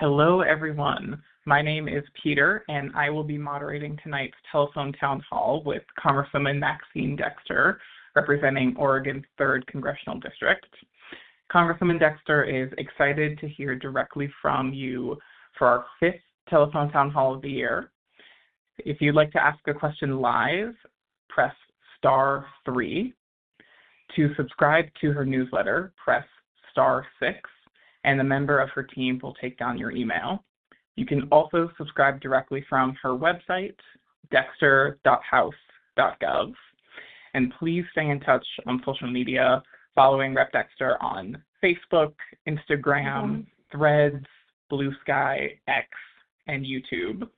Hello, everyone. My name is Peter, and I will be moderating tonight's telephone town hall with Congresswoman Maxine Dexter, representing Oregon's 3rd Congressional District. Congresswoman Dexter is excited to hear directly from you for our 5th telephone town hall of the year. If you'd like to ask a question live, press *3. To subscribe to her newsletter, press *6. And a member of her team will take down your email. You can also subscribe directly from her website, dexter.house.gov. And please stay in touch on social media, following Rep. Dexter on Facebook, Instagram, Threads, Blue Sky, X, and YouTube.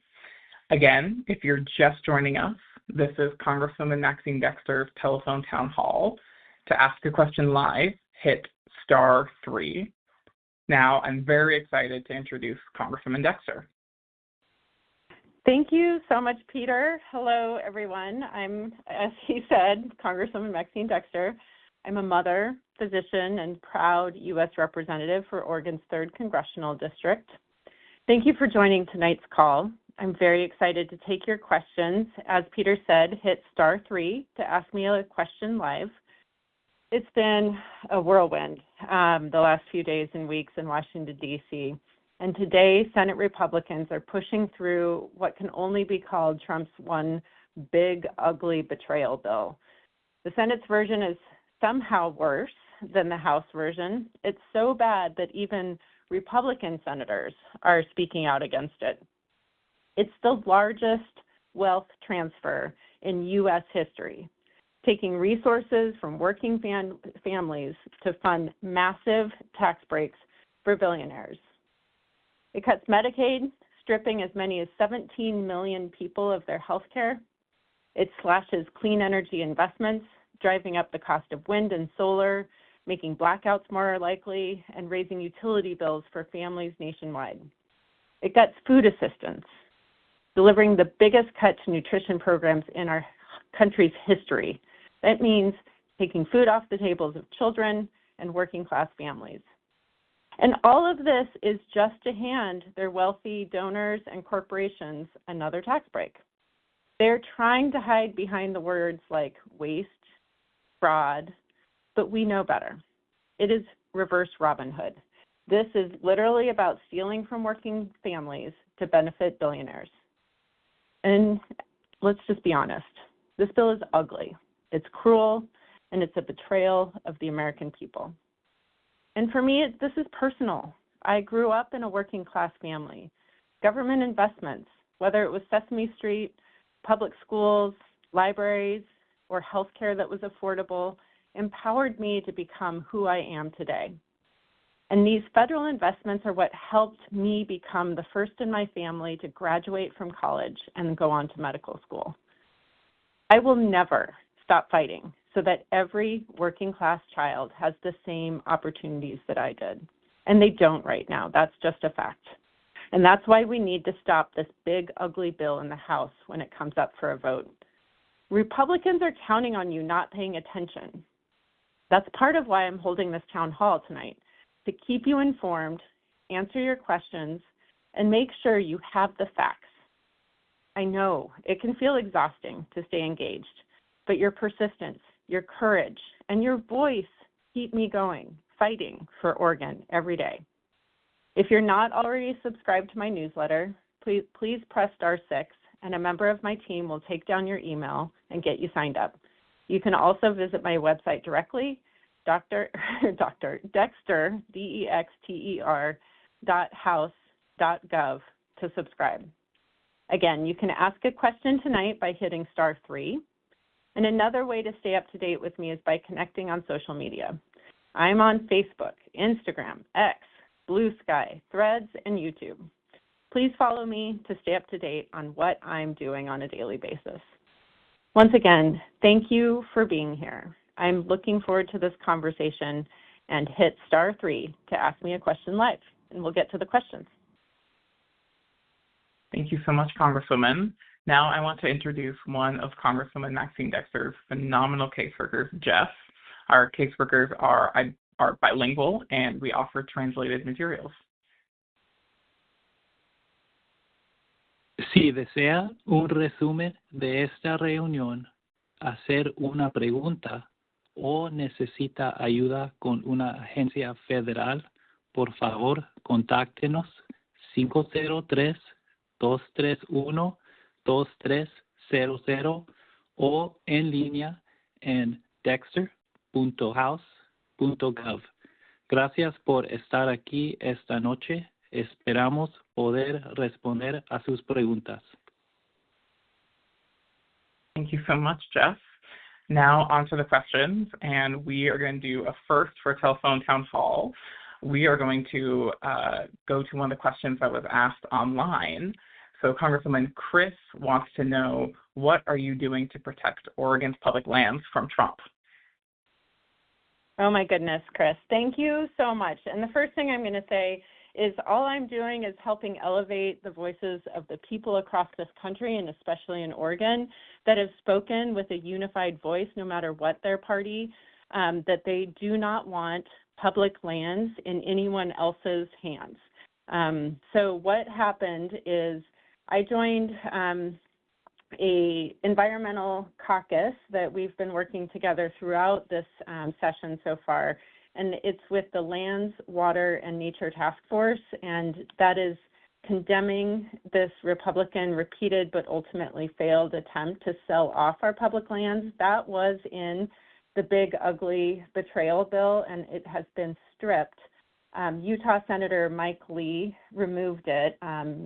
Again, if you're just joining us, this is Congresswoman Maxine Dexter's telephone town hall. To ask a question live, hit *3. Now, I'm very excited to introduce Congresswoman Dexter. Thank you so much, Peter. Hello, everyone. I'm, as he said, Congresswoman Maxine Dexter. I'm a mother, physician, and proud U.S. representative for Oregon's 3rd Congressional District. Thank you for joining tonight's call. I'm very excited to take your questions. As Peter said, hit *3 to ask me a question live. It's been a whirlwind the last few days and weeks in Washington, D.C. And today, Senate Republicans are pushing through what can only be called Trump's one big, ugly betrayal bill. The Senate's version is somehow worse than the House version. It's so bad that even Republican senators are speaking out against it. It's the largest wealth transfer in U.S. history, taking resources from working families to fund massive tax breaks for billionaires. It cuts Medicaid, stripping as many as 17 million people of their health care. It slashes clean energy investments, driving up the cost of wind and solar, making blackouts more likely, and raising utility bills for families nationwide. It cuts food assistance, delivering the biggest cut to nutrition programs in our country's history. That means taking food off the tables of children and working-class families. And all of this is just to hand their wealthy donors and corporations another tax break. They're trying to hide behind the words like waste, fraud, but we know better. It is reverse Robin Hood. This is literally about stealing from working families to benefit billionaires. And let's just be honest, this bill is ugly. It's cruel, and it's a betrayal of the American people. And for me, this is personal. I grew up in a working-class family. Government investments, whether it was Sesame Street, public schools, libraries, or health care that was affordable, empowered me to become who I am today. And these federal investments are what helped me become the first in my family to graduate from college and go on to medical school. I will never stop fighting so that every working-class child has the same opportunities that I did. And they don't right now. That's just a fact. And that's why we need to stop this big, ugly bill in the House when it comes up for a vote. Republicans are counting on you not paying attention. That's part of why I'm holding this town hall tonight, to keep you informed, answer your questions, and make sure you have the facts. I know it can feel exhausting to stay engaged, but your persistence, your courage, and your voice keep me going, fighting for Oregon every day. If you're not already subscribed to my newsletter, please press *6, and a member of my team will take down your email and get you signed up. You can also visit my website directly, Dexter, DEXTER.house.gov to subscribe. Again, you can ask a question tonight by hitting *3. And another way to stay up to date with me is by connecting on social media. I'm on Facebook, Instagram, X, Blue Sky, Threads, and YouTube. Please follow me to stay up to date on what I'm doing on a daily basis. Once again, thank you for being here. I'm looking forward to this conversation, and hit *3 to ask me a question live, and we'll get to the questions. Thank you so much, Congresswoman. Now I want to introduce one of Congresswoman Maxine Dexter's phenomenal caseworkers, Jeff. Our caseworkers are bilingual, and we offer translated materials. Si desea un resumen de esta reunión, hacer una pregunta o necesita ayuda con una agencia federal, por favor, contáctenos 503-231-2300 o en línea en dexter.house.gov. Gracias por estar aquí esta noche. Esperamos poder responder a sus preguntas. Thank you so much, Jeff. Now on to the questions, and we are going to do a first for telephone town hall. We are going to go to one of the questions that was asked online. So Congresswoman Chris wants to know, what are you doing to protect Oregon's public lands from Trump? Oh my goodness, Chris. Thank you so much. And the first thing I'm going to say is all I'm doing is helping elevate the voices of the people across this country, and especially in Oregon, that have spoken with a unified voice, no matter what their party, that they do not want public lands in anyone else's hands. So what happened is I joined a environmental caucus that we've been working together throughout this session so far, and it's with the Lands, Water, and Nature Task Force, and that is condemning this Republican repeated but ultimately failed attempt to sell off our public lands. That was in the big, ugly betrayal bill, and it has been stripped. Utah Senator Mike Lee removed it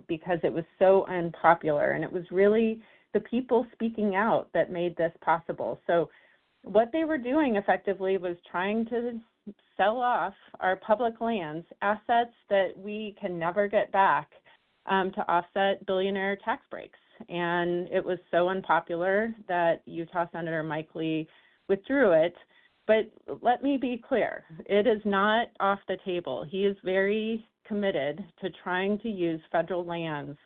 because it was so unpopular, and it was really the people speaking out that made this possible. So what they were doing effectively was trying to sell off our public lands, assets that we can never get back, to offset billionaire tax breaks. And it was so unpopular that Utah Senator Mike Lee withdrew it. But let me be clear, it is not off the table. He is very committed to trying to use federal lands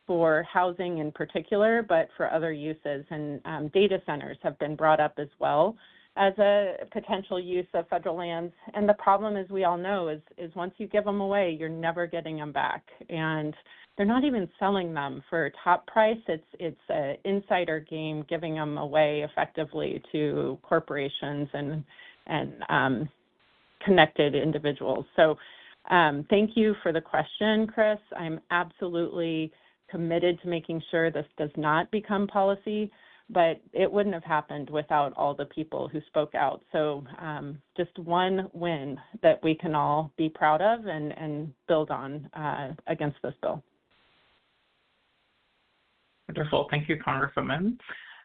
for housing in particular, but for other uses. And data centers have been brought up as well as a potential use of federal lands. And the problem, as we all know, is once you give them away, you're never getting them back. And they're not even selling them for top price. It's an insider game, giving them away effectively to corporations and connected individuals. So thank you for the question, Chris. I'm absolutely committed to making sure this does not become policy, but it wouldn't have happened without all the people who spoke out. So just one win that we can all be proud of and build on against this bill. Wonderful. Thank you, Congresswoman.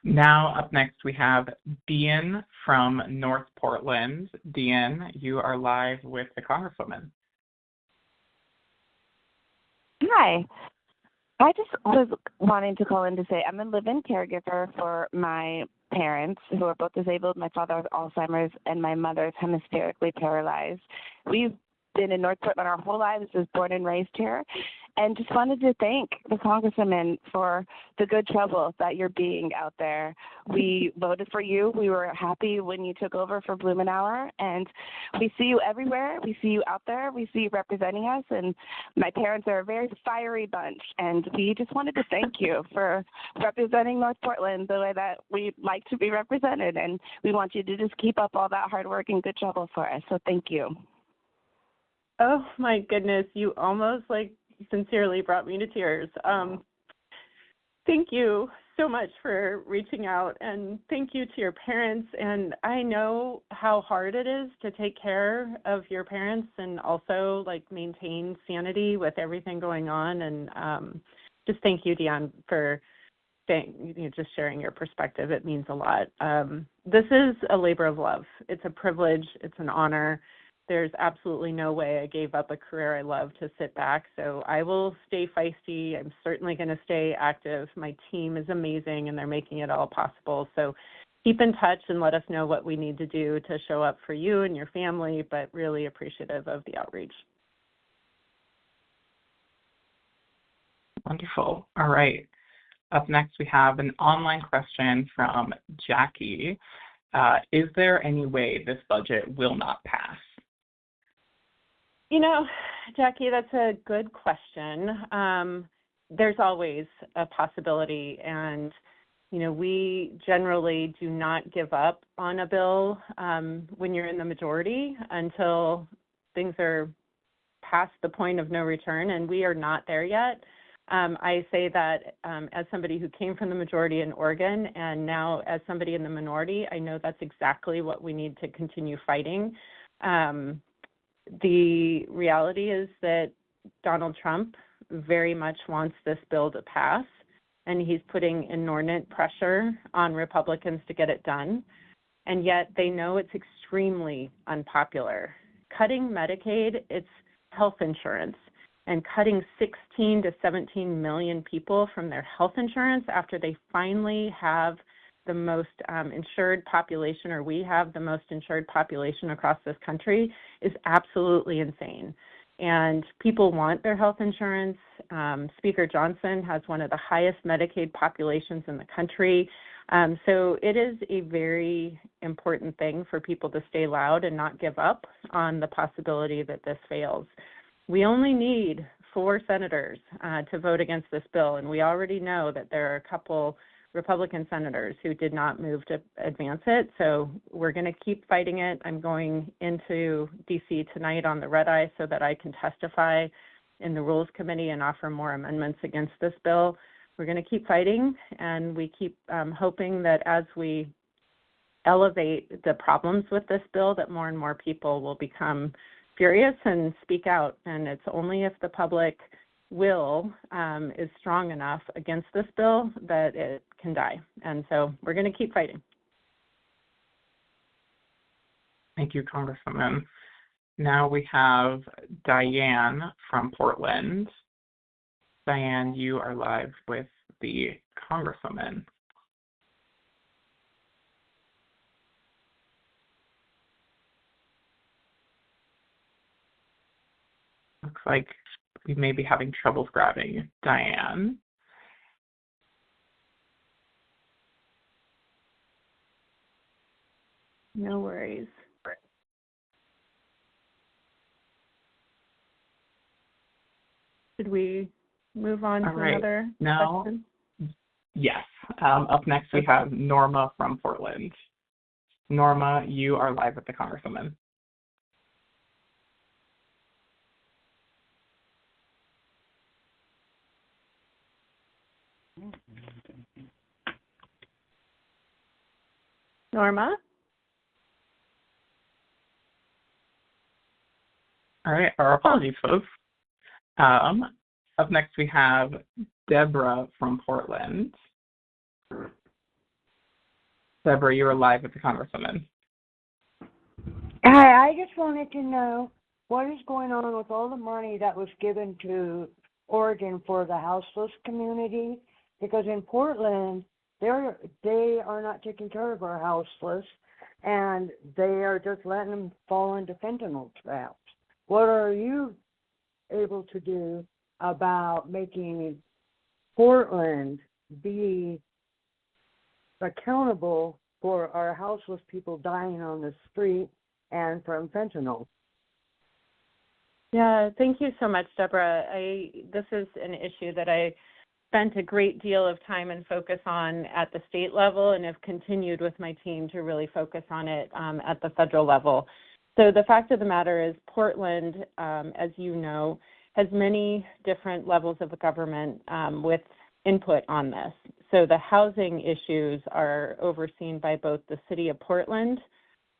Now up next we have Dean from North Portland. Dean, you are live with the Congresswoman. Hi. I just was wanting to call in to say I'm a live-in caregiver for my parents who are both disabled. My father has Alzheimer's and my mother is hemispherically paralyzed. We've been in North Portland our whole lives, was born and raised here, and just wanted to thank the Congresswoman for the good trouble that you're being out there. We voted for you. We were happy when you took over for Blumenauer, and we see you everywhere. We see you out there. We see you representing us, and my parents are a very fiery bunch, and we just wanted to thank you for representing North Portland the way that we like to be represented, and we want you to just keep up all that hard work and good trouble for us, so thank you. Oh my goodness, you almost sincerely brought me to tears. Thank you so much for reaching out, and thank you to your parents. And I know how hard it is to take care of your parents and also maintain sanity with everything going on. And just thank you, Dion, for just sharing your perspective. It means a lot. This is a labor of love. It's a privilege. It's an honor. There's absolutely no way I gave up a career I love to sit back. So I will stay feisty. I'm certainly going to stay active. My team is amazing, and they're making it all possible. So keep in touch and let us know what we need to do to show up for you and your family, but really appreciative of the outreach. Wonderful. All right. Up next, we have an online question from Jackie. Is there any way this budget will not pass? Jackie, that's a good question. there's always a possibility, and we generally do not give up on a bill when you're in the majority until things are past the point of no return, and we are not there yet. I say that as somebody who came from the majority in Oregon, and now as somebody in the minority, I know that's exactly what we need to continue fighting. The reality is that Donald Trump very much wants this bill to pass, and he's putting inordinate pressure on Republicans to get it done, and yet they know it's extremely unpopular. Cutting Medicaid, it's health insurance, and cutting 16 to 17 million people from their health insurance after they finally have the most insured population, or we have the most insured population across this country, is absolutely insane. And people want their health insurance. Speaker Johnson has one of the highest Medicaid populations in the country. So it is a very important thing for people to stay loud and not give up on the possibility that this fails. We only need 4 senators to vote against this bill, and we already know that there are a couple Republican senators who did not move to advance it, so we're going to keep fighting it. I'm going into D.C. tonight on the red eye so that I can testify in the Rules Committee and offer more amendments against this bill. We're going to keep fighting, and we keep hoping that as we elevate the problems with this bill, that more and more people will become furious and speak out. And it's only if the public will is strong enough against this bill that it can die. And so we're going to keep fighting. Thank you, Congresswoman. Now we have Diane from Portland. Diane, you are live with the Congresswoman. Looks like we may be having troubles grabbing Diane. No worries. Should we move on to another question? Yes. Up next we have Norma from Portland. Norma, you are live with the Congresswoman. Norma? All right, our apologies, folks. Up next we have Deborah from Portland. Deborah, you are live with the Congresswoman. Hi, I just wanted to know what is going on with all the money that was given to Oregon for the houseless community, because in Portland, they are not taking care of our houseless, and they are just letting them fall into fentanyl traps. What are you able to do about making Portland be accountable for our houseless people dying on the street and from fentanyl? Yeah, thank you so much, Deborah. This is an issue that I spent a great deal of time and focus on at the state level, and have continued with my team to really focus on it at the federal level. So the fact of the matter is Portland, as you know, has many different levels of government with input on this. So the housing issues are overseen by both the city of Portland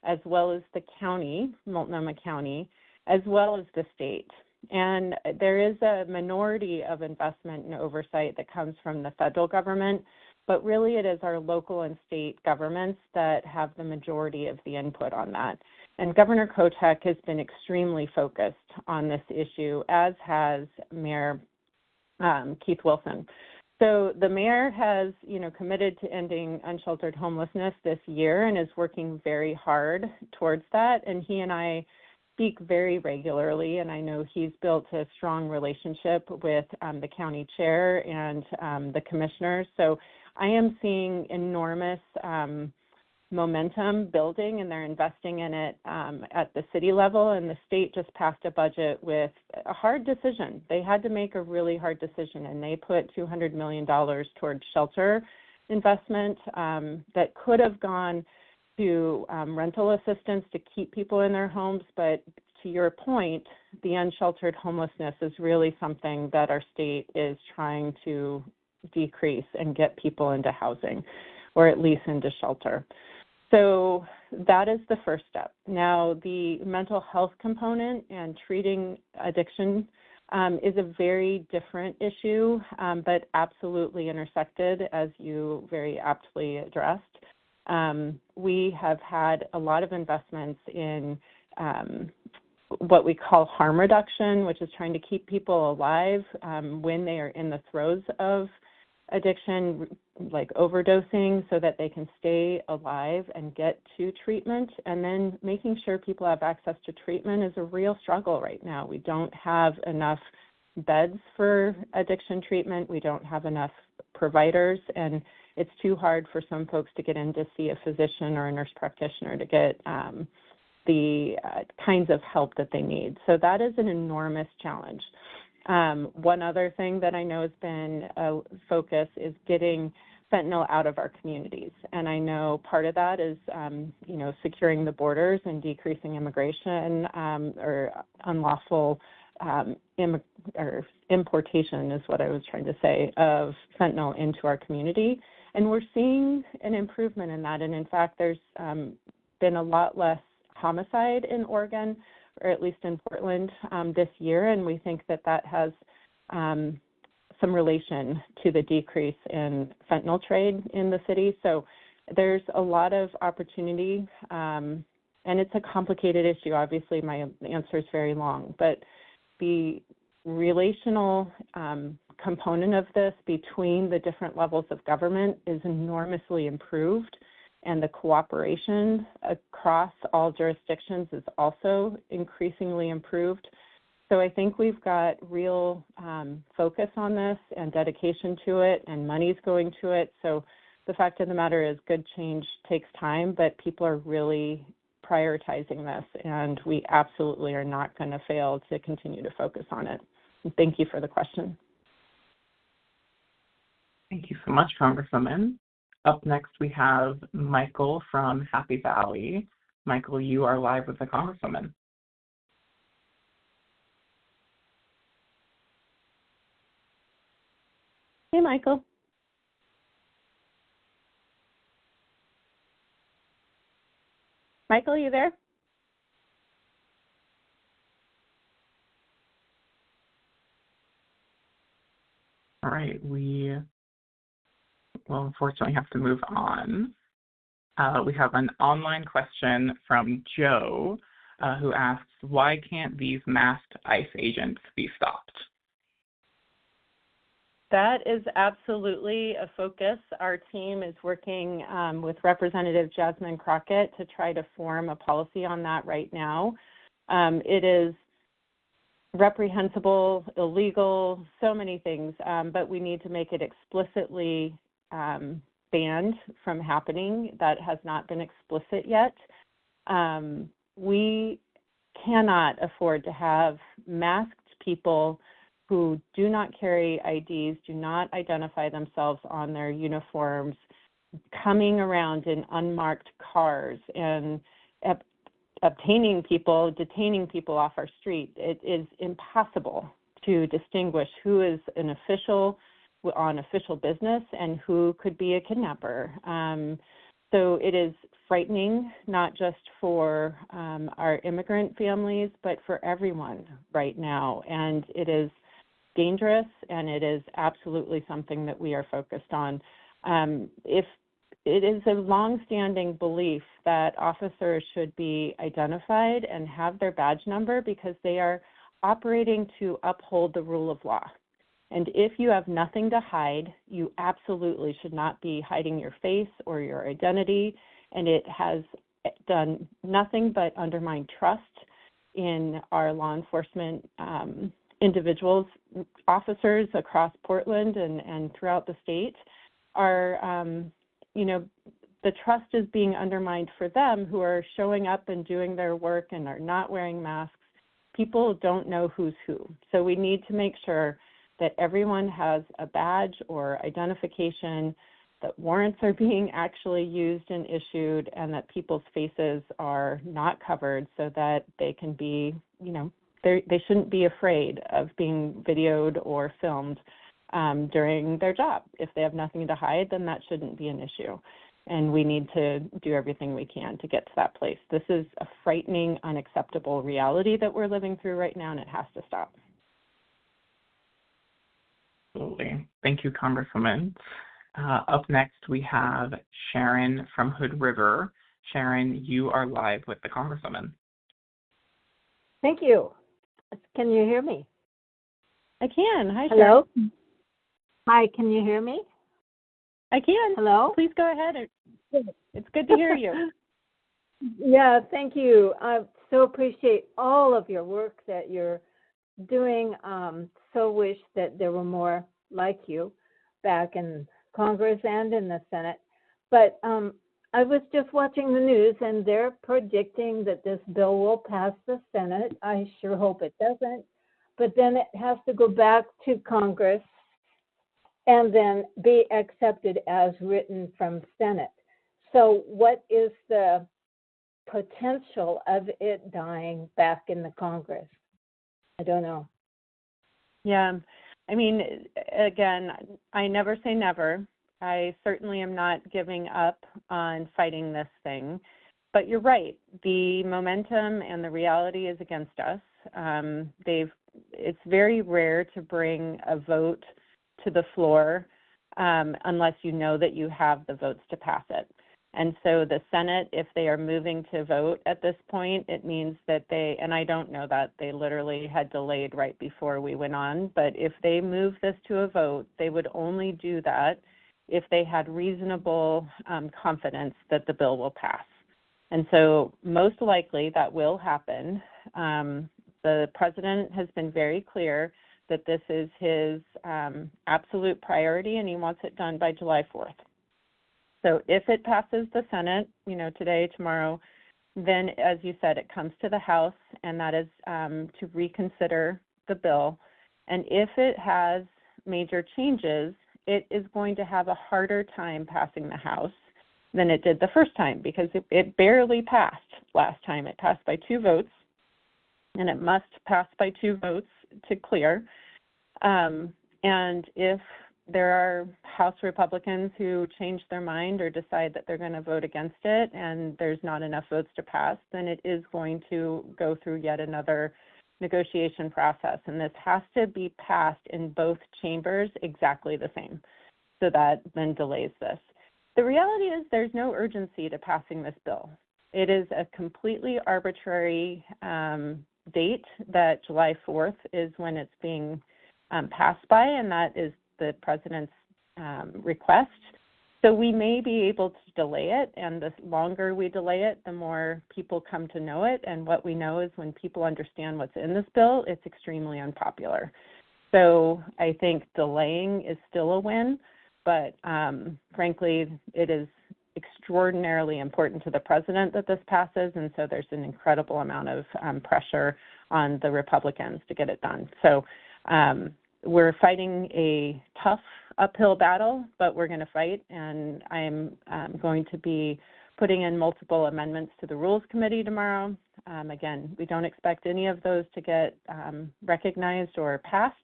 as well as the county, Multnomah County, as well as the state. And there is a minority of investment and oversight that comes from the federal government, but really it is our local and state governments that have the majority of the input on that. And Governor Kotek has been extremely focused on this issue, as has Mayor Keith Wilson. So the mayor has, committed to ending unsheltered homelessness this year and is working very hard towards that. And he and I speak very regularly, and I know he's built a strong relationship with the county chair and the commissioners. So I am seeing enormous momentum building, and they're investing in it at the city level. And the state just passed a budget with a hard decision. They had to make a really hard decision, and they put $200 million towards shelter investment that could have gone to rental assistance to keep people in their homes. But to your point, the unsheltered homelessness is really something that our state is trying to decrease and get people into housing, or at least into shelter. So that is the first step. Now, the mental health component and treating addiction is a very different issue, but absolutely intersected, as you very aptly addressed. We have had a lot of investments in what we call harm reduction, which is trying to keep people alive when they are in the throes of addiction, like overdosing, so that they can stay alive and get to treatment. And then making sure people have access to treatment is a real struggle right now. We don't have enough beds for addiction treatment. We don't have enough providers, and it's too hard for some folks to get in to see a physician or a nurse practitioner to get the kinds of help that they need. So that is an enormous challenge. One other thing that I know has been a focus is getting fentanyl out of our communities. And I know part of that is, securing the borders and decreasing immigration or unlawful importation is what I was trying to say, of fentanyl into our community. And we're seeing an improvement in that. And in fact, there's been a lot less homicide in Oregon, or at least in Portland this year, and we think that that has some relation to the decrease in fentanyl trade in the city. So there's a lot of opportunity, and it's a complicated issue. Obviously, my answer is very long, but the relational component of this between the different levels of government is enormously improved, and the cooperation across all jurisdictions is also increasingly improved. So I think we've got real focus on this and dedication to it, and money's going to it. So the fact of the matter is, good change takes time, but people are really prioritizing this, and we absolutely are not going to fail to continue to focus on it. Thank you for the question. Thank you so much, Congresswoman. Up next, we have Michael from Happy Valley. Michael, you are live with the Congresswoman. Hey, Michael. Michael, you there? All right, we will unfortunately have to move on. We have an online question from Joe who asks, why can't these masked ICE agents be stopped? That is absolutely a focus. Our team is working with Representative Jasmine Crockett to try to form a policy on that right now. It is reprehensible, illegal, so many things, but we need to make it explicitly banned from happening. That has not been explicit yet. We cannot afford to have masked people who do not carry IDs, do not identify themselves on their uniforms, coming around in unmarked cars and detaining people off our street. It is impossible to distinguish who is an official on official business and who could be a kidnapper. So it is frightening, not just for our immigrant families, but for everyone right now. And it is dangerous, and it is absolutely something that we are focused on. If it is a longstanding belief that officers should be identified and have their badge number because they are operating to uphold the rule of law. And if you have nothing to hide, you absolutely should not be hiding your face or your identity. And it has done nothing but undermine trust in our law enforcement individuals. Officers across Portland and throughout the state are, the trust is being undermined for them who are showing up and doing their work and are not wearing masks. People don't know who's who. So we need to make sure that everyone has a badge or identification, that warrants are being actually used and issued, and that people's faces are not covered so that they can be, they shouldn't be afraid of being videoed or filmed during their job. If they have nothing to hide, then that shouldn't be an issue. And we need to do everything we can to get to that place. This is a frightening, unacceptable reality that we're living through right now, and it has to stop. Absolutely. Thank you, Congresswoman. Up next, we have Sharon from Hood River. Sharon, you are live with the Congresswoman. Thank you. Can you hear me? I can. Hi, Hello? Sharon. Hi, can you hear me? I can. Hello? Please go ahead. It's good to hear you. Yeah, thank you. I so appreciate all of your work that you're doing. So wish that there were more like you back in Congress and in the Senate. But I was just watching the news, and they're predicting that this bill will pass the Senate. I sure hope it doesn't. But then it has to go back to Congress and then be accepted as written from Senate. So what is the potential of it dying back in the Congress? I don't know. Yeah. I mean, again, I never say never. I certainly am not giving up on fighting this thing. But you're right. The momentum and the reality is against us. It's very rare to bring a vote to the floor unless you know that you have the votes to pass it. And so the Senate, if they are moving to vote at this point, it means that and I don't know that, they literally had delayed right before we went on, but if they move this to a vote, they would only do that if they had reasonable confidence that the bill will pass. And so most likely that will happen. The president has been very clear that this is his absolute priority, and he wants it done by July 4th. So if it passes the Senate, today, tomorrow, then, as you said, it comes to the House, and that is to reconsider the bill. And if it has major changes, it is going to have a harder time passing the House than it did the first time, because it barely passed last time. It passed by 2 votes, and it must pass by 2 votes to clear. And if there are House Republicans who change their mind or decide that they're going to vote against it and there's not enough votes to pass, then it is going to go through yet another negotiation process. And this has to be passed in both chambers exactly the same. So that then delays this. The reality is there's no urgency to passing this bill. It is a completely arbitrary date that July 4th is when it's being passed by, and that is the president's request. So we may be able to delay it, and the longer we delay it, the more people come to know it. And what we know is when people understand what's in this bill, it's extremely unpopular. So I think delaying is still a win, but frankly, it is extraordinarily important to the president that this passes, and so there's an incredible amount of pressure on the Republicans to get it done. So we're fighting a tough uphill battle, but we're going to fight, and I'm going to be putting in multiple amendments to the Rules Committee tomorrow. Again, we don't expect any of those to get recognized or passed,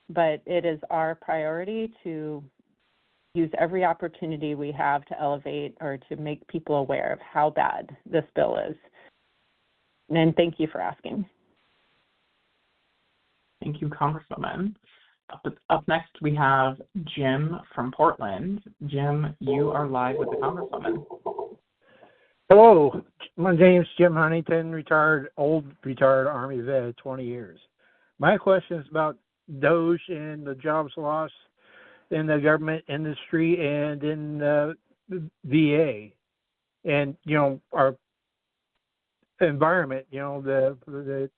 but it is our priority to use every opportunity we have to elevate or to make people aware of how bad this bill is. And thank you for asking. Thank you, Congresswoman. Up next, we have Jim from Portland. Jim, you are live with the Congresswoman. Hello, my name's Jim Huntington, retired Army vet, 20 years. My question is about DOGE and the jobs lost in the government industry and in the VA. And, our environment, the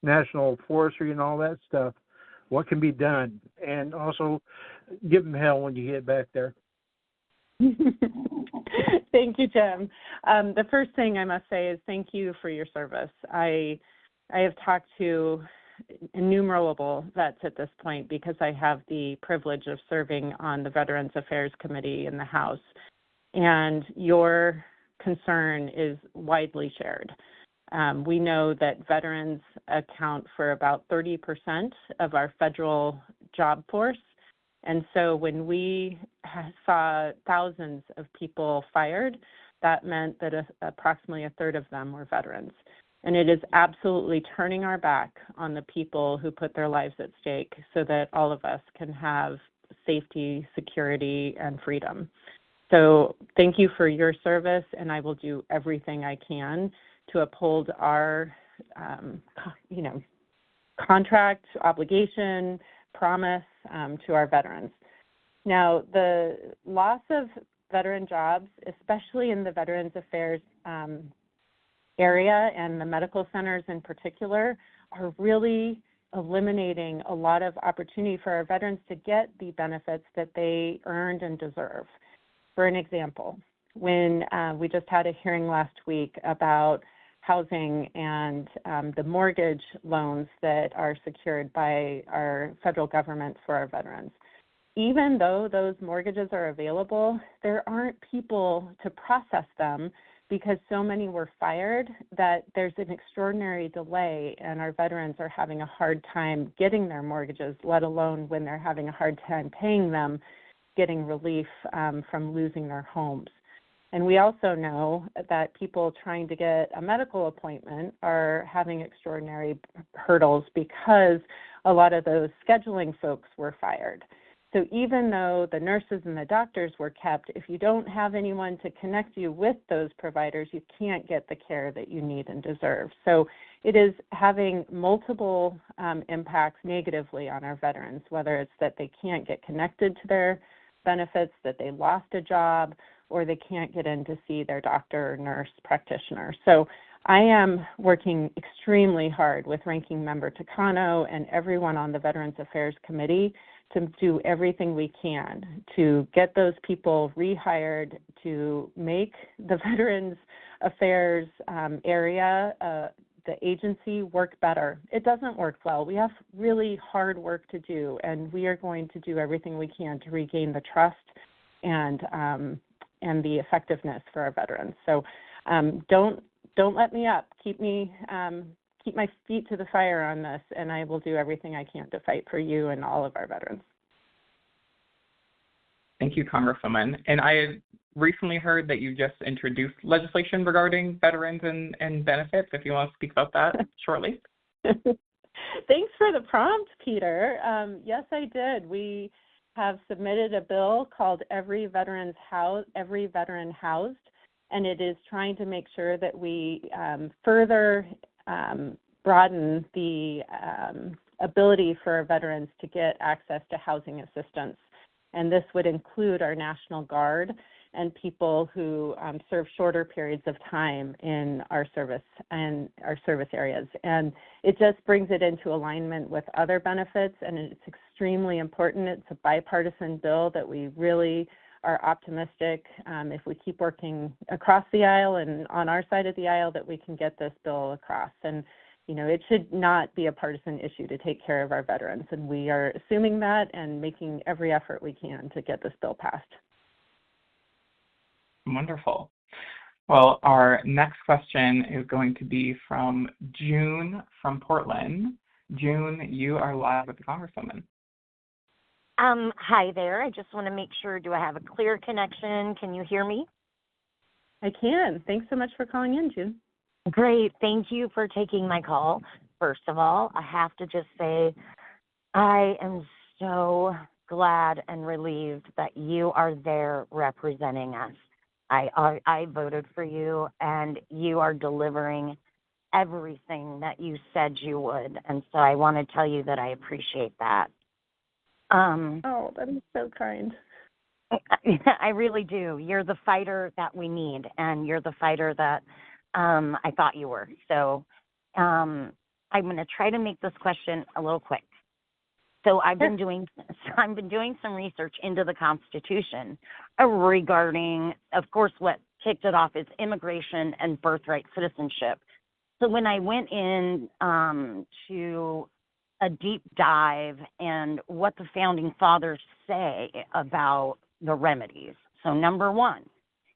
national forestry and all that stuff. What can be done? And also, give them hell when you get back there. Thank you, Jim. The first thing I must say is thank you for your service. I have talked to innumerable vets at this point because I have the privilege of serving on the Veterans Affairs Committee in the House, and your concern is widely shared. We know that veterans account for about 30% of our federal job force, and so when we saw thousands of people fired, that meant that approximately a third of them were veterans. And it is absolutely turning our back on the people who put their lives at stake so that all of us can have safety, security, and freedom. So thank you for your service, and I will do everything I can to uphold our, contract, obligation, promise to our veterans. Now, the loss of veteran jobs, especially in the Veterans Affairs area and the medical centers in particular, are really eliminating a lot of opportunity for our veterans to get the benefits that they earned and deserve. For an example, when we just had a hearing last week about housing and the mortgage loans that are secured by our federal government for our veterans. Even though those mortgages are available, there aren't people to process them because so many were fired that there's an extraordinary delay, and our veterans are having a hard time getting their mortgages, let alone when they're having a hard time paying them, getting relief from losing their homes. And we also know that people trying to get a medical appointment are having extraordinary hurdles because a lot of those scheduling folks were fired. So even though the nurses and the doctors were kept, if you don't have anyone to connect you with those providers, you can't get the care that you need and deserve. So it is having multiple impacts negatively on our veterans, whether it's that they can't get connected to their benefits, that they lost a job, or they can't get in to see their doctor or nurse practitioner. So I am working extremely hard with Ranking Member Takano and everyone on the Veterans Affairs Committee to do everything we can to get those people rehired, to make the Veterans Affairs area, the agency, work better. It doesn't work well. We have really hard work to do, and we are going to do everything we can to regain the trust and the effectiveness for our veterans. So don't let me up. Keep my feet to the fire on this, and I will do everything I can to fight for you and all of our veterans. Thank you, Congresswoman. And I recently heard that you just introduced legislation regarding veterans and benefits, if you want to speak about that shortly. Thanks for the prompt, Peter. Yes, I did. We have submitted a bill called Every Veteran Housed, and it is trying to make sure that we further broaden the ability for our veterans to get access to housing assistance. And this would include our National Guard and people who serve shorter periods of time in our service and our service areas. And it just brings it into alignment with other benefits, and it's extremely important. It's a bipartisan bill that we really are optimistic if we keep working across the aisle and on our side of the aisle that we can get this bill across. And, it should not be a partisan issue to take care of our veterans, and we are assuming that and making every effort we can to get this bill passed. Wonderful. Well, our next question is going to be from June from Portland. June, you are live with the Congresswoman. Hi there. I just want to make sure, do I have a clear connection? Can you hear me? I can. Thanks so much for calling in, June. Great. Thank you for taking my call. First of all, I have to just say I am so glad and relieved that you are there representing us. I voted for you, and you are delivering everything that you said you would. And so I want to tell you that I appreciate that. Oh, that is so kind. I really do. You're the fighter that we need, and you're the fighter that I thought you were. So I'm going to try to make this question a little quick. So I've been doing some research into the Constitution regarding, of course, what kicked it off is immigration and birthright citizenship. So when I went in to a deep dive and what the founding fathers say about the remedies. So number one,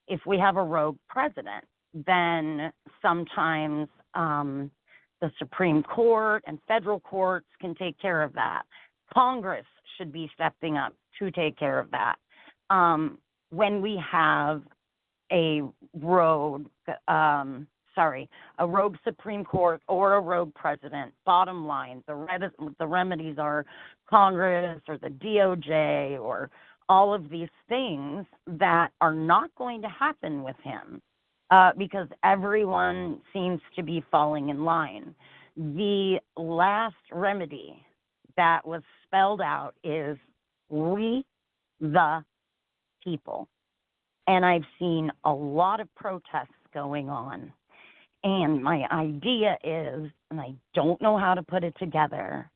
if we have a rogue president, then sometimes the Supreme Court and federal courts can take care of that. Congress should be stepping up to take care of that. When we have a rogue Supreme Court or a rogue president, bottom line, the remedies are Congress or the DOJ or all of these things that are not going to happen with him because everyone seems to be falling in line. The last remedy that was spelled out is we, the people. And I've seen a lot of protests going on. And my idea is, and I don't know how to put it together,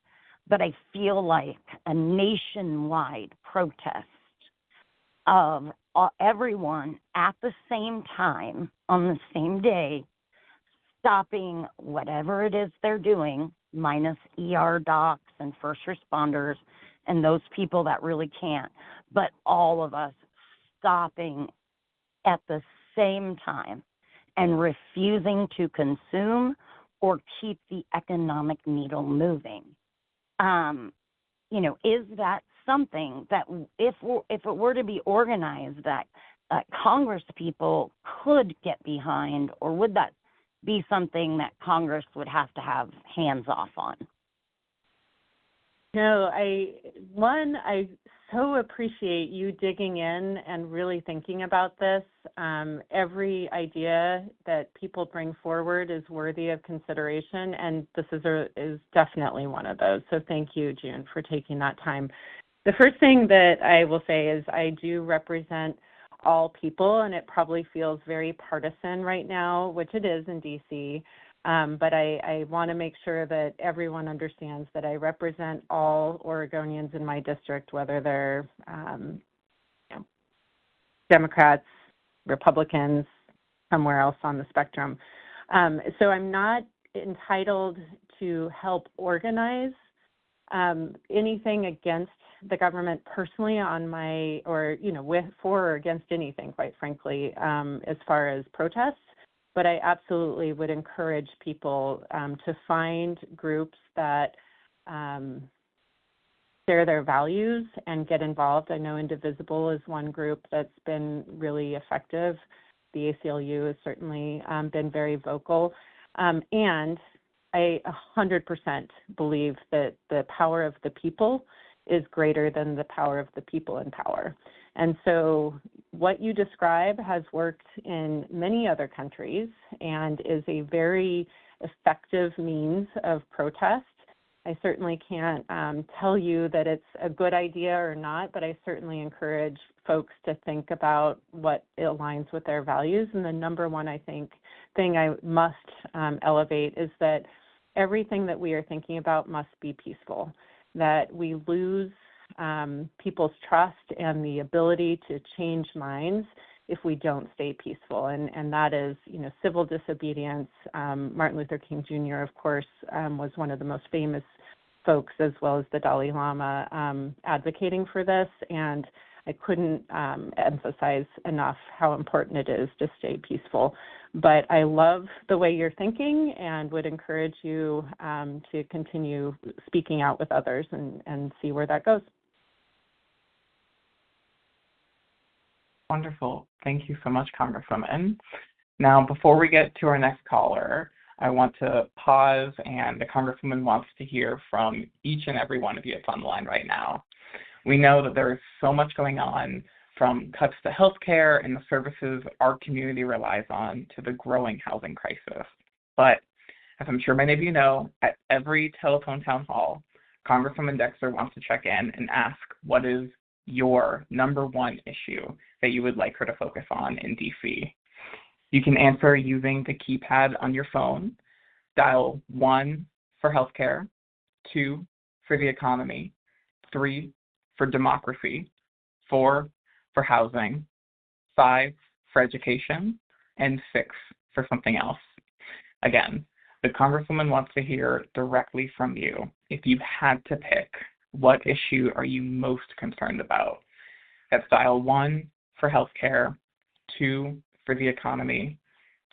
but I feel like a nationwide protest of everyone at the same time, on the same day, stopping whatever it is they're doing, minus ER docs and first responders and those people that really can't, but all of us stopping at the same time and refusing to consume or keep the economic needle moving. Is that something that if it were to be organized that Congress people could get behind, or would that be something that Congress would have to have hands off on? No, I so appreciate you digging in and really thinking about this. Every idea that people bring forward is worthy of consideration, and this is definitely one of those. So thank you, June, for taking that time. The first thing that I will say is I do represent all people, and it probably feels very partisan right now, which it is in DC. But I want to make sure that everyone understands that I represent all Oregonians in my district, whether they're Democrats, Republicans, somewhere else on the spectrum. So I'm not entitled to help organize anything against the government personally on my, or, for or against anything, quite frankly, as far as protests. But I absolutely would encourage people to find groups that share their values and get involved. I know Indivisible is one group that's been really effective. The ACLU has certainly been very vocal. And I 100% believe that the power of the people is greater than the power of the people in power. And so what you describe has worked in many other countries and is a very effective means of protest. I certainly can't tell you that it's a good idea or not, but I certainly encourage folks to think about what aligns with their values. And the number one, I think, thing I must elevate is that everything that we are thinking about must be peaceful, that we lose people's trust and the ability to change minds if we don't stay peaceful. And that is, civil disobedience. Martin Luther King Jr., of course, was one of the most famous folks, as well as the Dalai Lama, advocating for this. And I couldn't emphasize enough how important it is to stay peaceful. But I love the way you're thinking and would encourage you to continue speaking out with others and see where that goes. Wonderful. Thank you so much, Congresswoman. Now, before we get to our next caller, I want to pause, and the Congresswoman wants to hear from each and every one of you that's on the line right now. We know that there is so much going on, from cuts to healthcare and the services our community relies on to the growing housing crisis. But as I'm sure many of you know, at every telephone town hall, Congresswoman Dexter wants to check in and ask what is your number one issue that you would like her to focus on in DC. You can answer using the keypad on your phone. Dial 1 for healthcare, 2 for the economy, 3 for democracy, 4 for housing, 5 for education, and 6 for something else. Again, the Congresswoman wants to hear directly from you. If you had to pick, what issue are you most concerned about? That's dial 1 for healthcare, 2 for the economy,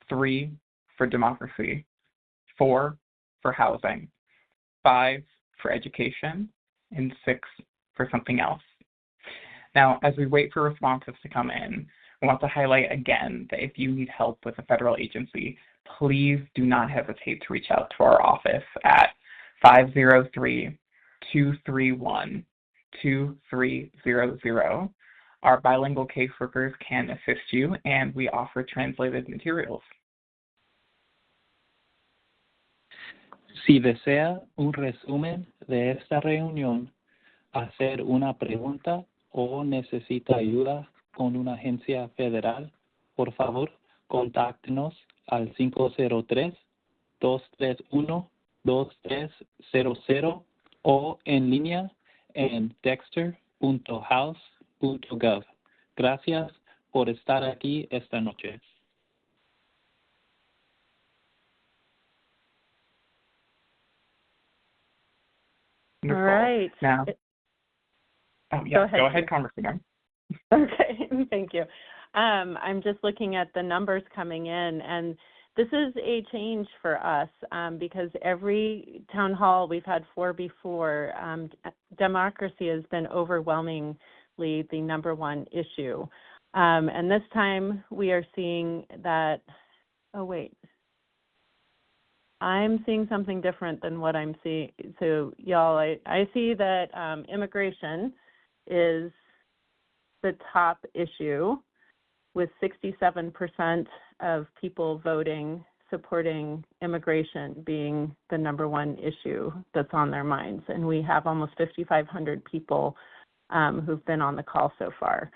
3 for democracy, 4 for housing, 5 for education, and 6 for something else. Now, as we wait for responses to come in, I want to highlight again that if you need help with a federal agency, please do not hesitate to reach out to our office at 503-231-2300. Our bilingual caseworkers can assist you, and we offer translated materials. Si desea un resumen de esta reunión, hacer una pregunta o necesita ayuda con una agencia federal, por favor, contáctenos al 503-231-2300 o en línea en dexter.house.gov. Gracias por estar aquí esta noche. All right. Now, go ahead, Congresswoman. Okay, thank you. I'm just looking at the numbers coming in, and this is a change for us because every town hall, we've had 4 before, democracy has been overwhelmingly the number one issue. And this time we are seeing that, I'm seeing something different than what I'm seeing. So, y'all, I see that immigration is the top issue, with 67% of people voting supporting immigration being the number one issue that's on their minds. And we have almost 5,500 people who've been on the call so far.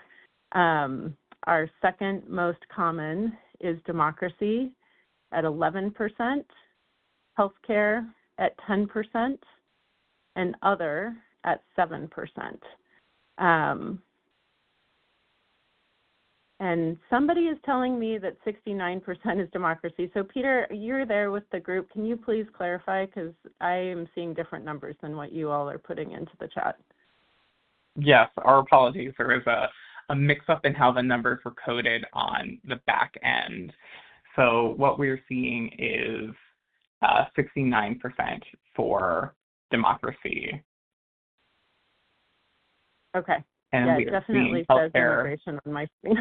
Our second most common is democracy at 11%, healthcare at 10%, and other at 7%. And somebody is telling me that 69% is democracy. So, Peter, you're there with the group. Can you please clarify? Because I am seeing different numbers than what you all are putting into the chat. Yes, our apologies. There was a mix-up in how the numbers were coded on the back end. So what we're seeing is 69% for democracy. Okay. And yeah, it definitely says immigration on my screen.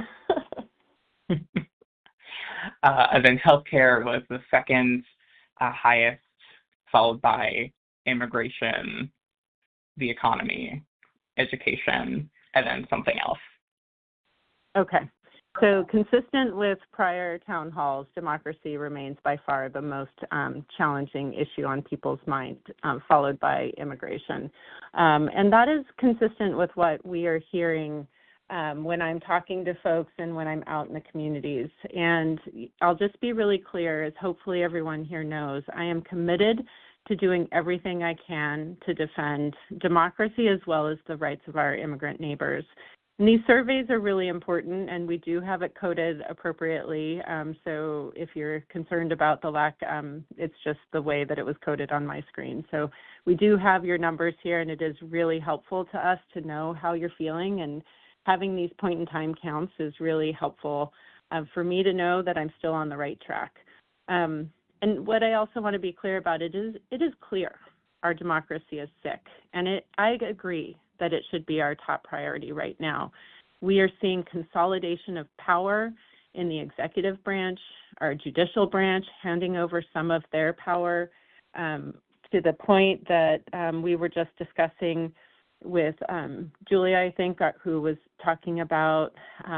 And then healthcare was the second highest, followed by immigration, the economy, education, and then something else. Okay. So consistent with prior town halls, democracy remains by far the most challenging issue on people's minds, followed by immigration. And that is consistent with what we are hearing when I'm talking to folks and when I'm out in the communities. And I'll just be really clear, as hopefully everyone here knows, I am committed to doing everything I can to defend democracy as well as the rights of our immigrant neighbors. And these surveys are really important, and we do have it coded appropriately. So if you're concerned about the lack, it's just the way that it was coded on my screen. So we do have your numbers here, and it is really helpful to us to know how you're feeling. And having these point-in-time counts is really helpful for me to know that I'm still on the right track. And what I also want to be clear about, it is clear our democracy is sick. And I agree that it should be our top priority right now. We are seeing consolidation of power in the executive branch, our judicial branch handing over some of their power to the point that we were just discussing with Julia, I think, who was talking about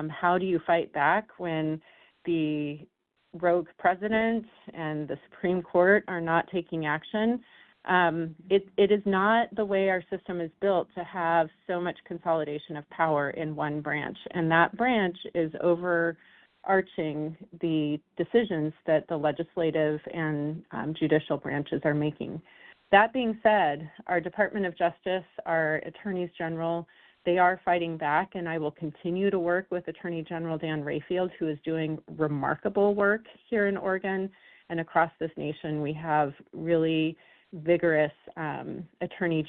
how do you fight back when the rogue president and the Supreme Court are not taking action. It is not the way our system is built to have so much consolidation of power in one branch, and that branch is overarching the decisions that the legislative and judicial branches are making. That being said, our Department of Justice, our attorneys general, They are fighting back, and I will continue to work with Attorney General Dan Rayfield, who is doing remarkable work here in Oregon and across this nation. We have really vigorous attorneys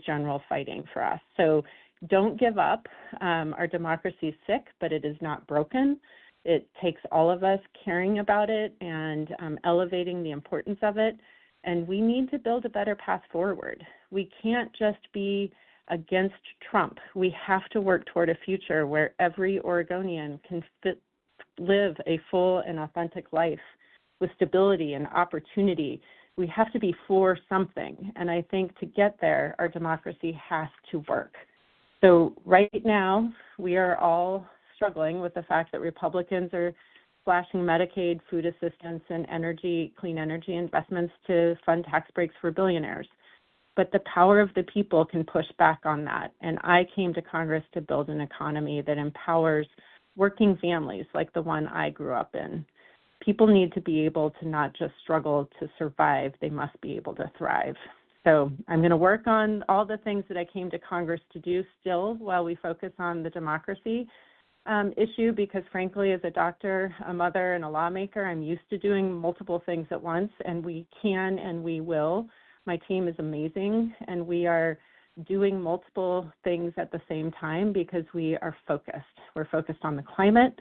general fighting for us. So don't give up. Our democracy is sick, but it is not broken. It takes all of us caring about it and elevating the importance of it. And we need to build a better path forward. We can't just be against Trump. We have to work toward a future where every Oregonian can live a full and authentic life with stability and opportunity. We have to be for something. And I think to get there, our democracy has to work. So right now, we are all struggling with the fact that Republicans are slashing Medicaid, food assistance, and clean energy investments to fund tax breaks for billionaires. But the power of the people can push back on that. And I came to Congress to build an economy that empowers working families like the one I grew up in. People need to be able to not just struggle to survive, they must be able to thrive. So I'm going to work on all the things that I came to Congress to do still while we focus on the democracy issue, because frankly, as a doctor, a mother, and a lawmaker, I'm used to doing multiple things at once, and we can and we will. My team is amazing, and we are doing multiple things at the same time because we are focused. We're focused on the climate,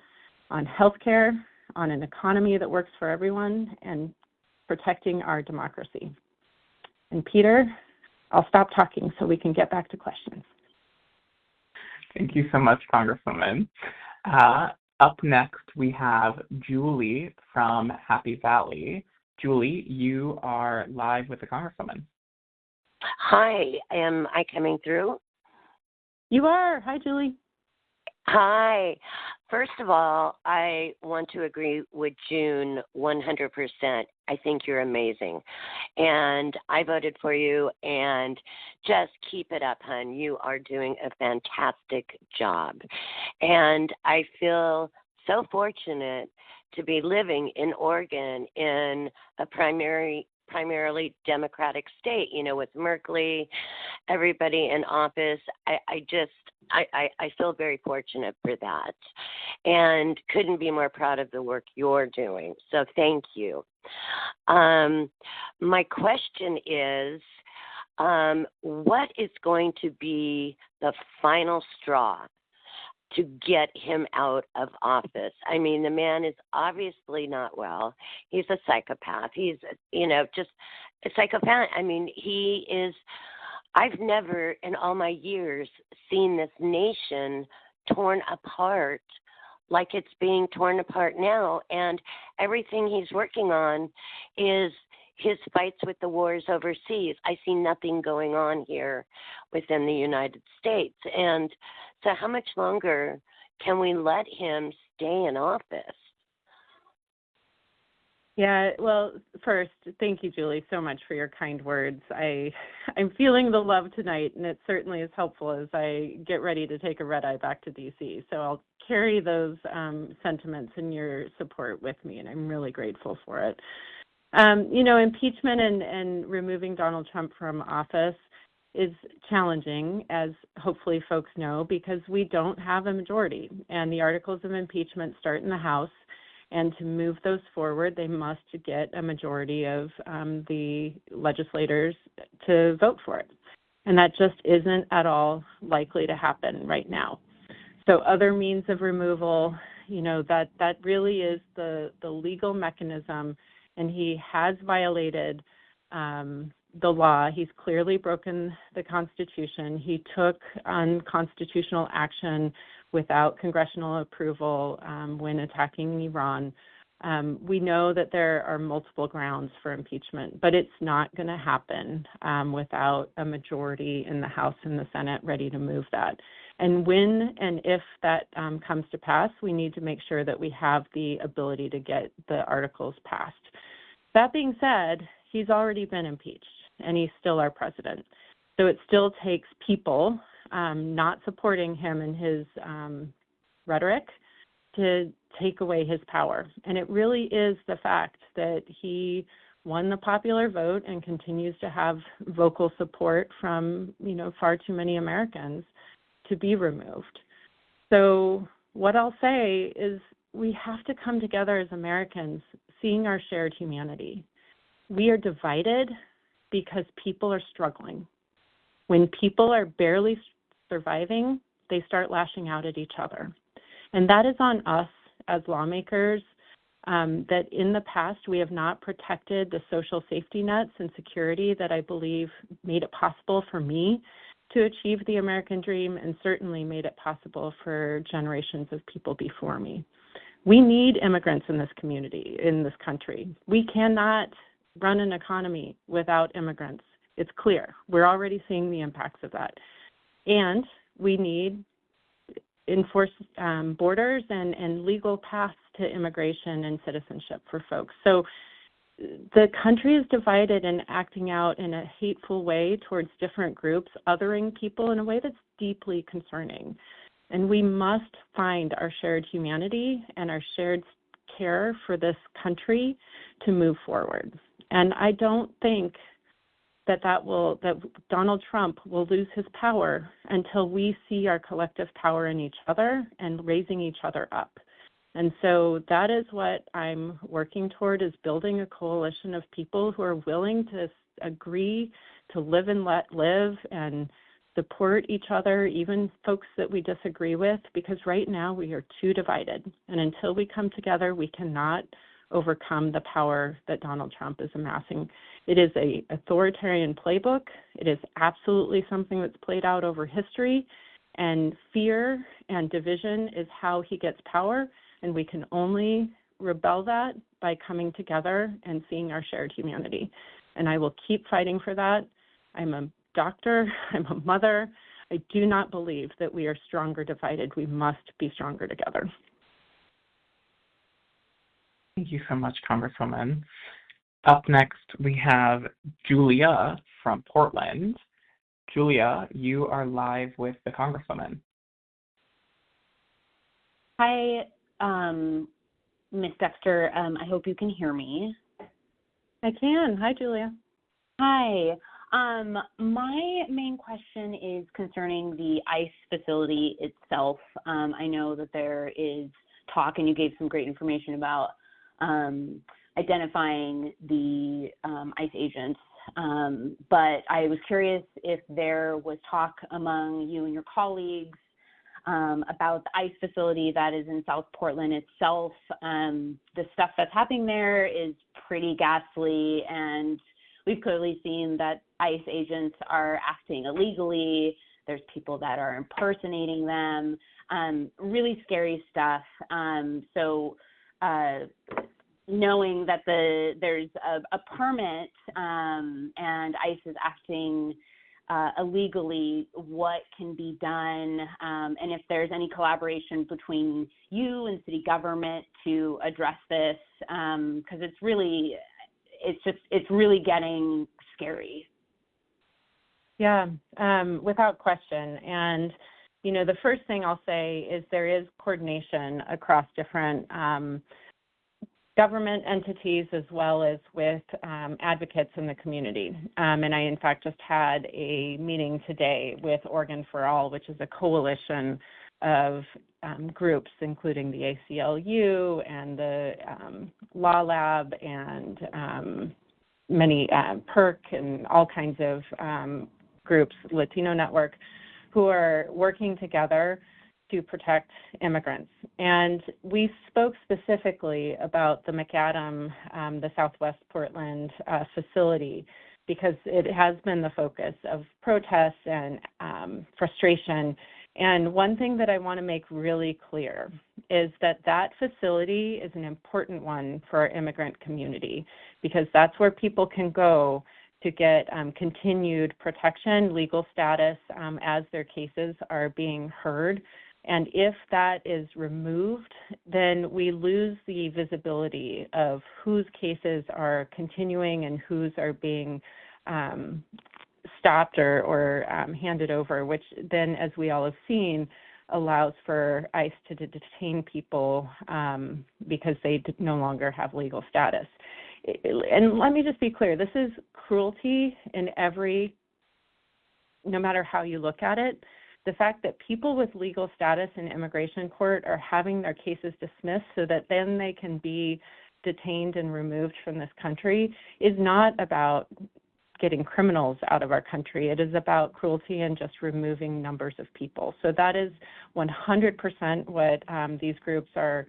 on healthcare, on an economy that works for everyone, and protecting our democracy. And Peter, I'll stop talking so we can get back to questions. Thank you so much, Congresswoman. Up next, we have Julie from Happy Valley. Julie, you are live with the Congresswoman. Hi, am I coming through? You are. Hi, Julie. Hi. First of all, I want to agree with June 100%. I think you're amazing. And I voted for you, and just keep it up, hon. You are doing a fantastic job. And I feel so fortunate to be living in Oregon in a primarily Democratic state, with Merkley, everybody in office. I feel very fortunate for that, and couldn't be more proud of the work you're doing. So thank you. My question is, what is going to be the final straw to get him out of office? I mean, the man is obviously not well. He's a psychopath. He's, just a psychopath. I mean, he is. I've never in all my years seen this nation torn apart like it's being torn apart now. And everything he's working on is his fights with the wars overseas. I see nothing going on here within the United States. And so how much longer can we let him stay in office? Yeah, well, first, thank you, Julie, so much for your kind words. I'm feeling the love tonight, and it certainly is helpful as I get ready to take a red-eye back to D.C. So I'll carry those sentiments and your support with me, and I'm really grateful for it. Impeachment and removing Donald Trump from office is challenging, as hopefully folks know, because we don't have a majority, and the articles of impeachment start in the House. And to move those forward, they must get a majority of the legislators to vote for it. And that just isn't at all likely to happen right now. So other means of removal, that really is the legal mechanism, and he has violated the law. He's clearly broken the Constitution. He took unconstitutional action without congressional approval when attacking Iran. We know that there are multiple grounds for impeachment, but it's not going to happen without a majority in the House and the Senate ready to move that. And when and if that comes to pass, we need to make sure that we have the ability to get the articles passed. That being said, he's already been impeached, and he's still our president. So it still takes people not supporting him in his rhetoric to take away his power. And it really is the fact that he won the popular vote and continues to have vocal support from, far too many Americans to be removed. So what I'll say is we have to come together as Americans, seeing our shared humanity. We are divided because people are struggling. When people are barely surviving, they start lashing out at each other. And that is on us as lawmakers, that in the past we have not protected the social safety nets and security that I believe made it possible for me to achieve the American dream, and certainly made it possible for generations of people before me. We need immigrants in this community, in this country. We cannot run an economy without immigrants. It's clear. We're already seeing the impacts of that. And we need enforced borders and legal paths to immigration and citizenship for folks. So the country is divided and acting out in a hateful way towards different groups, othering people in a way that's deeply concerning. And we must find our shared humanity and our shared care for this country to move forward. And I don't think that Donald Trump will lose his power until we see our collective power in each other and raising each other up. And so that is what I'm working toward, is building a coalition of people who are willing to agree to live and let live and support each other, even folks that we disagree with, because right now we are too divided. And until we come together, we cannot overcome the power that Donald Trump is amassing. It is an authoritarian playbook. It is absolutely something that's played out over history, and fear and division is how he gets power, and we can only rebel that by coming together and seeing our shared humanity. And I will keep fighting for that. I'm a doctor. I'm a mother. I do not believe that we are stronger divided. We must be stronger together. Thank you so much, Congresswoman. Up next, we have Julia from Portland. Julia, you are live with the Congresswoman. Hi, Ms. Dexter. I hope you can hear me. I can. Hi, Julia. Hi. My main question is concerning the ICE facility itself. I know that there is talk, and you gave some great information about identifying the ICE agents, but I was curious if there was talk among you and your colleagues about the ICE facility that is in South Portland itself. The stuff that's happening there is pretty ghastly, and we've clearly seen that ICE agents are acting illegally. There's people that are impersonating them, really scary stuff. So knowing that there's a permit and ICE is acting illegally, what can be done, and if there's any collaboration between you and city government to address this, because it's really getting scary. Yeah, without question. And, you know, the first thing I'll say is there is coordination across different government entities as well as with advocates in the community. And I, in fact, just had a meeting today with Oregon for All, which is a coalition of groups, including the ACLU and the Law Lab and many PERC and all kinds of groups, Latino Network, who are working together to protect immigrants. And we spoke specifically about the McAdam, the Southwest Portland facility, because it has been the focus of protests and frustration. And one thing that I want to make really clear is that that facility is an important one for our immigrant community, because that's where people can go to get continued protection, legal status, as their cases are being heard. And if that is removed, then we lose the visibility of whose cases are continuing and whose are being stopped or handed over, which then, as we all have seen, allows for ICE to detain people because they no longer have legal status. And let me just be clear, this is cruelty in no matter how you look at it. the fact that people with legal status in immigration court are having their cases dismissed so that then they can be detained and removed from this country is not about getting criminals out of our country. It is about cruelty and just removing numbers of people. So that is 100% what these groups are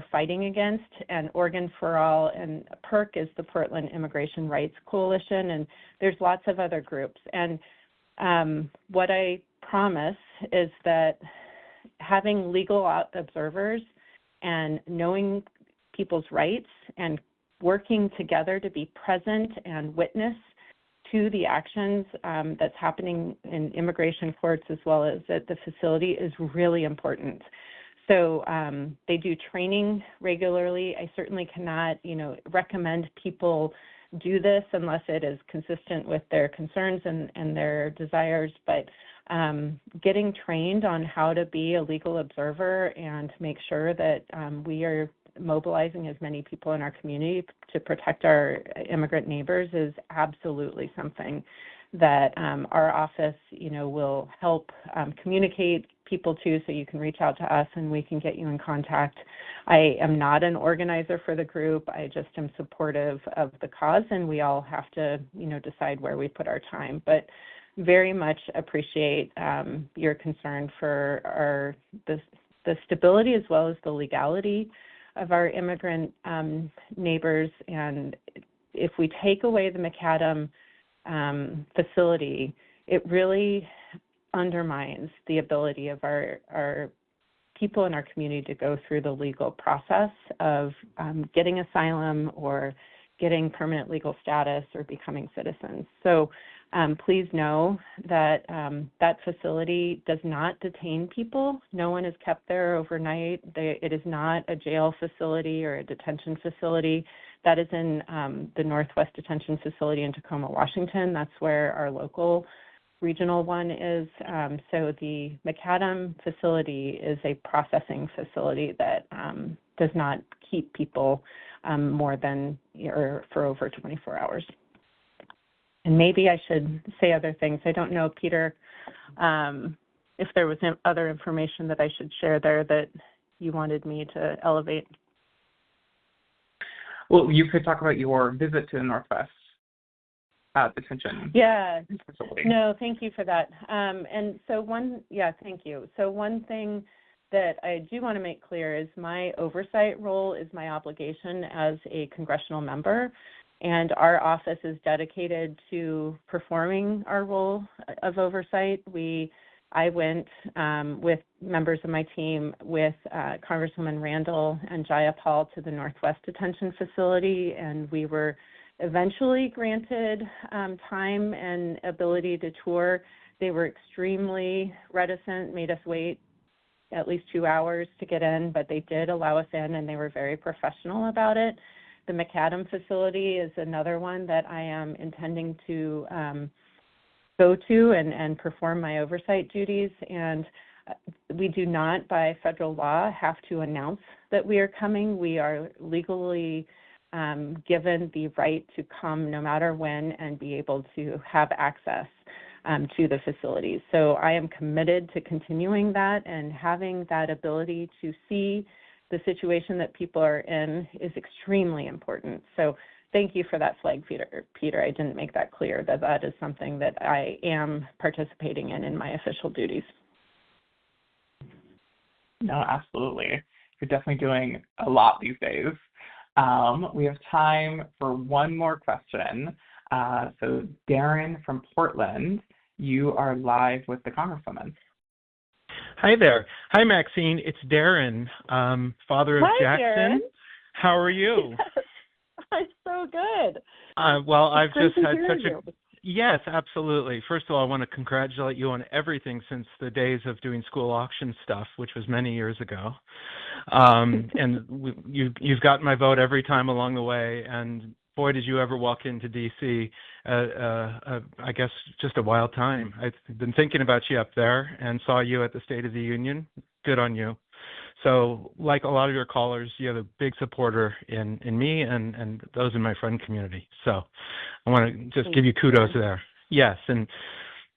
fighting against. And Oregon for All and PIRC is the Portland Immigration Rights Coalition, and there's lots of other groups. And what I promise is that having legal observers and knowing people's rights and working together to be present and witness to the actions that's happening in immigration courts as well as at the facility is really important. So they do training regularly. I certainly cannot, recommend people do this unless it is consistent with their concerns and their desires. But getting trained on how to be a legal observer and make sure that we are mobilizing as many people in our community to protect our immigrant neighbors is absolutely something that our office, will help communicate people to, so you can reach out to us and we can get you in contact. I am not an organizer for the group. I just am supportive of the cause, and we all have to, decide where we put our time. But very much appreciate your concern for the stability as well as the legality of our immigrant neighbors. And if we take away the McAdam facility, it really undermines the ability of our people in our community to go through the legal process of getting asylum or getting permanent legal status or becoming citizens. So please know that that facility does not detain people. No one is kept there overnight. It is not a jail facility or a detention facility. That is in the Northwest Detention Facility in Tacoma, Washington. That's where our local regional one is. So the McAdam facility is a processing facility that does not keep people more than or for over 24 hours. And maybe I should say other things. I don't know, Peter, if there was other information that I should share there that you wanted me to elevate. Well, you could talk about your visit to the Northwest detention facility. No, thank you for that. Thank you. So one thing that I do want to make clear is my oversight role is my obligation as a congressional member, and our office is dedicated to performing our role of oversight. I went with members of my team with Congresswoman Randall and Jayapal to the Northwest Detention Facility, and we were eventually granted time and ability to tour. They were extremely reticent, made us wait at least 2 hours to get in, but they did allow us in, and they were very professional about it. The McAdam facility is another one that I am intending to go to and perform my oversight duties. And we do not, by federal law, have to announce that we are coming. We are legally given the right to come no matter when and be able to have access to the facilities. So I am committed to continuing that, and having that ability to see the situation that people are in is extremely important. So thank you for that flag, Peter. I didn't make that clear, that is something that I am participating in my official duties. No, absolutely. You're definitely doing a lot these days. We have time for one more question. So Darren from Portland, you are live with the Congresswoman. Hi there. Hi, Maxine. It's Darren, father of Jackson. Darren. How are you? I'm so good. Well, I've just had such you. Yes, absolutely. First of all, I want to congratulate you on everything since the days of doing school auction stuff, which was many years ago. And you've gotten my vote every time along the way. And boy, did you ever walk into D.C. I guess just a wild time. I've been thinking about you up there and saw you at the State of the Union. Good on you. So like a lot of your callers, you have a big supporter in me and those in my friend community. So I want to just give you kudos there. Yes, and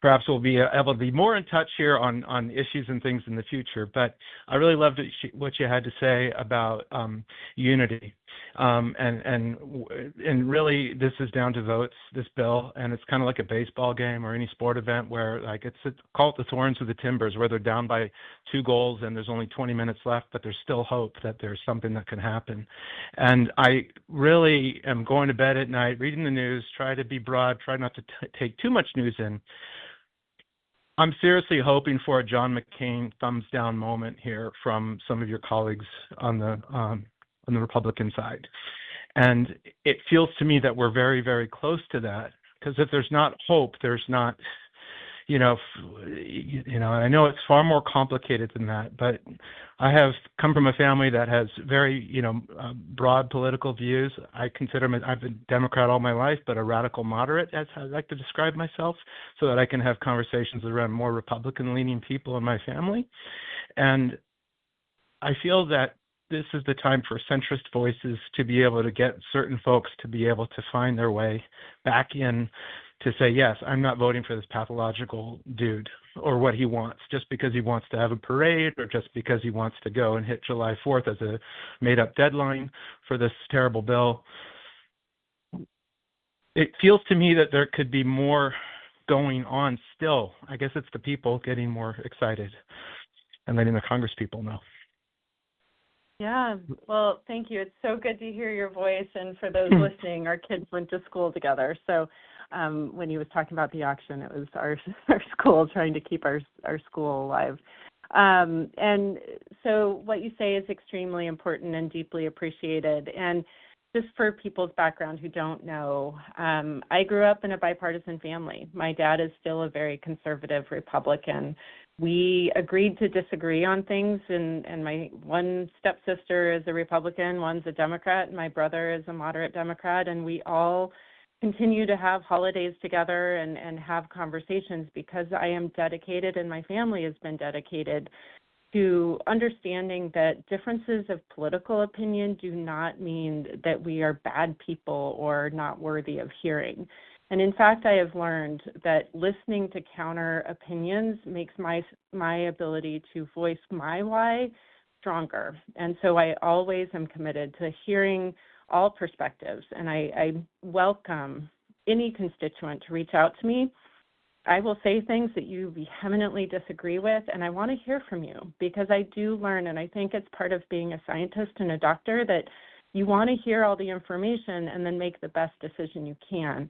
perhaps we'll be able to be more in touch here on issues and things in the future. But I really loved what you had to say about unity. And really, this is down to votes, this bill, and it's kind of like a baseball game or any sport event where, like, call it the thorns of the timbers, where they're down by 2 goals and there's only 20 minutes left, but there's still hope that there's something that can happen. And I really am going to bed at night, reading the news, try to be broad, try not to take too much news in. I'm seriously hoping for a John McCain thumbs down moment here from some of your colleagues on the Republican side. And it feels to me that we're very, very close to that, because if there's not hope, there's not, I know it's far more complicated than that, but I have come from a family that has very, broad political views. I've been a Democrat all my life, but a radical moderate, as I like to describe myself, so that I can have conversations around more Republican-leaning people in my family. And I feel that this is the time for centrist voices to be able to get certain folks to be able to find their way back in to say, yes, I'm not voting for this pathological dude or what he wants, just because he wants to have a parade or just because he wants to go and hit July 4th as a made-up deadline for this terrible bill. It feels to me that there could be more going on still. I guess it's the people getting more excited and letting the Congress people know. Yeah, well, thank you. It's so good to hear your voice. And for those listening, our kids went to school together. So when he was talking about the auction, it was our school trying to keep our school alive. And so what you say is extremely important and deeply appreciated. And just for people's background who don't know, I grew up in a bipartisan family. My dad is still a very conservative Republican. We agreed to disagree on things, and my one stepsister is a Republican, one's a Democrat, and my brother is a moderate Democrat, and we all continue to have holidays together and have conversations because I am dedicated, and my family has been dedicated to understanding that differences of political opinion do not mean that we are bad people or not worthy of hearing. And in fact, I have learned that listening to counter opinions makes my ability to voice my why stronger. And so I always am committed to hearing all perspectives, and I welcome any constituent to reach out to me. I will say things that you vehemently disagree with, and I want to hear from you because I do learn, and I think it's part of being a scientist and a doctor that you want to hear all the information and then make the best decision you can.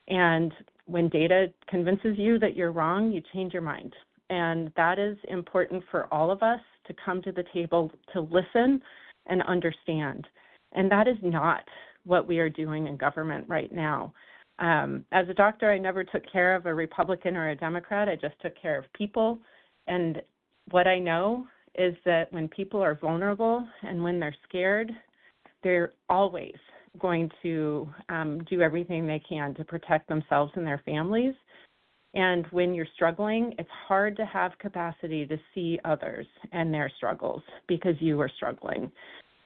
And when data convinces you that you're wrong, you change your mind. And that is important for all of us to come to the table to listen and understand. And that is not what we are doing in government right now. As a doctor, I never took care of a Republican or a Democrat. I just took care of people. And what I know is that when people are vulnerable and when they're scared, they're always going to do everything they can to protect themselves and their families. And when you're struggling, it's hard to have capacity to see others and their struggles because you are struggling.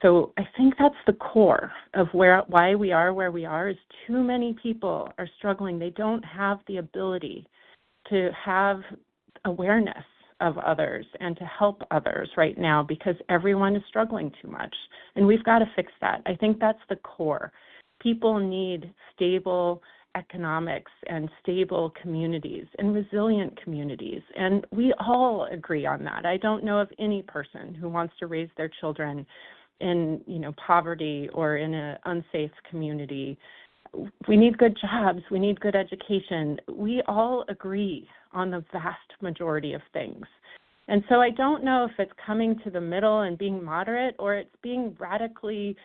So I think that's the core of why we are where we are is too many people are struggling. They don't have the ability to have awareness of others and to help others right now because everyone is struggling too much. And we've got to fix that. I think that's the core. People need stable economics and stable communities and resilient communities. And we all agree on that. I don't know of any person who wants to raise their children in poverty or in an unsafe community. We need good jobs. We need good education. We all agree on the vast majority of things. And so I don't know if it's coming to the middle and being moderate or it's being radically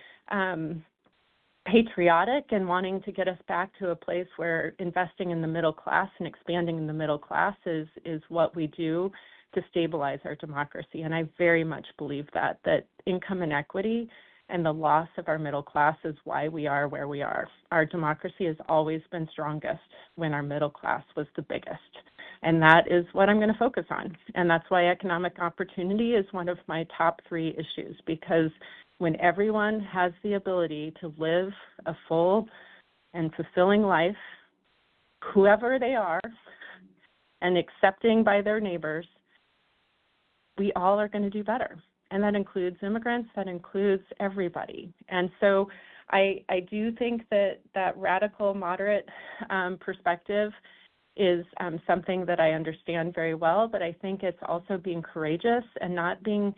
patriotic and wanting to get us back to a place where investing in the middle class and expanding in the middle class is what we do to stabilize our democracy. And I very much believe that income inequity and the loss of our middle class is why we are where we are. Our democracy has always been strongest when our middle class was the biggest. And that is what I'm going to focus on. And that's why economic opportunity is one of my top 3 issues, because when everyone has the ability to live a full and fulfilling life, whoever they are, and accepting by their neighbors, we all are going to do better. And that includes immigrants, that includes everybody. And so I do think that radical moderate perspective is something that I understand very well, but I think it's also being courageous and not being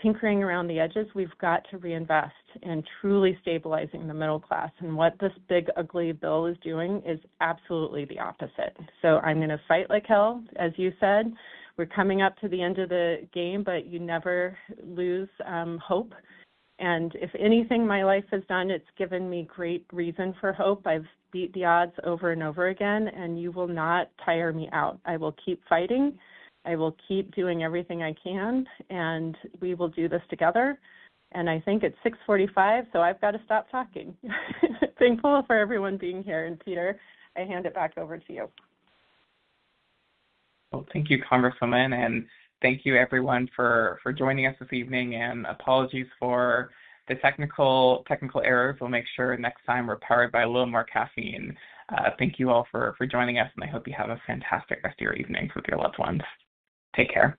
tinkering around the edges. We've got to reinvest in truly stabilizing the middle class. And what this big, ugly bill is doing is absolutely the opposite. So I'm going to fight like hell, as you said. We're coming up to the end of the game, but you never lose hope. And if anything my life has done, it's given me great reason for hope. I've beat the odds over and over again, and you will not tire me out. I will keep fighting. I will keep doing everything I can, and we will do this together. And I think it's 6:45, so I've got to stop talking. Thankful for everyone being here. And Peter, I hand it back over to you. Well, thank you, Congresswoman, and thank you, everyone, for joining us this evening, and apologies for the technical errors. We'll make sure next time we're powered by a little more caffeine. Thank you all for joining us, and I hope you have a fantastic rest of your evenings with your loved ones. Take care.